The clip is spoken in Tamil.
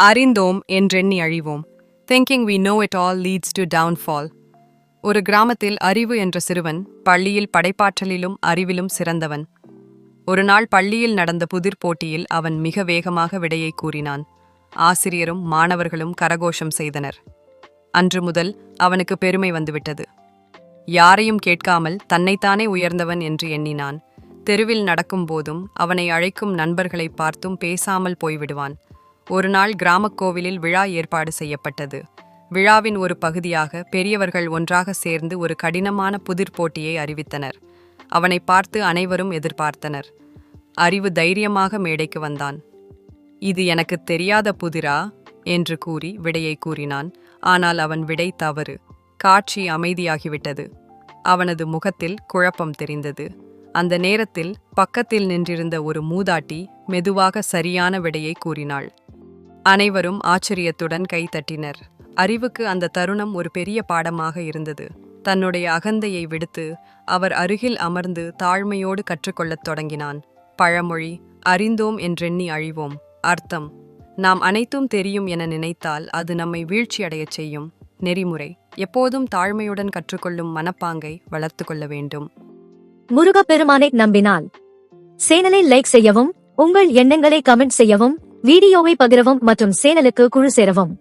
அறிந்தோம் என்றெண்ணி அழிவோம். Thinking we know it all leads to downfall. ஒரு கிராமத்தில் அறிவு என்ற சிறுவன் பள்ளியில் படைப்பாற்றலிலும் அறிவிலும் சிறந்தவன். ஒரு நாள் பள்ளியில் நடந்த புதிர் போட்டியில் அவன் மிக வேகமாக விடையை கூறினான். ஆசிரியரும் மாணவர்களும் கரகோஷம் செய்தனர். அன்று முதல் அவனுக்கு பெருமை வந்துவிட்டது. யாரையும் கேட்காமல் தன்னைத்தானே உயர்ந்தவன் என்று எண்ணினான். தெருவில் நடக்கும்போதும் அவனை அழைக்கும் நண்பர்களை பார்த்தும் பேசாமல் போய்விடுவான். ஒரு நாள் கிராமக் கோவிலில் விழா ஏற்பாடு செய்யப்பட்டது. விழாவின் ஒரு பகுதியாக பெரியவர்கள் ஒன்றாக சேர்ந்து ஒரு கடினமான புதிர் போட்டியை அறிவித்தனர். அவனை பார்த்து அனைவரும் எதிர்பார்த்தனர். அறிவு தைரியமாக மேடைக்கு வந்தான். இது எனக்கு தெரியாத புதிரா என்று கூறி விடையை கூறினான். ஆனால் அவன் விடை தவறு. காட்சி அமைதியாகிவிட்டது. அவனது முகத்தில் குழப்பம் தெரிந்தது. அந்த நேரத்தில் பக்கத்தில் நின்றிருந்த ஒரு மூதாட்டி மெதுவாக சரியான விடையை கூறினாள். அனைவரும் ஆச்சரியத்துடன் கைதட்டினர். அறிவுக்கு அந்த தருணம் ஒரு பெரிய பாடமாக இருந்தது. தன்னுடைய அகந்தையை விடுத்து அவர் அருகில் அமர்ந்து தாழ்மையோடு கற்றுக்கொள்ளத் தொடங்கினான். பழமொழி, அறிந்தோம் என்றெண்ணி அழிவோம். அர்த்தம், நாம் அனைத்தும் தெரியும் என நினைத்தால் அது நம்மை வீழ்ச்சியடையச் செய்யும். நெறிமுறை, எப்போதும் தாழ்மையுடன் கற்றுக்கொள்ளும் மனப்பாங்கை வளர்த்து கொள்ள வேண்டும். முருகப்பெருமானை நம்பினால் சேனலை லைக் செய்யவும், உங்கள் எண்ணங்களை கமெண்ட் செய்யவும், வீடியோவை பகிரவும் மற்றும் சேனலுக்கு குழு சேரவும்.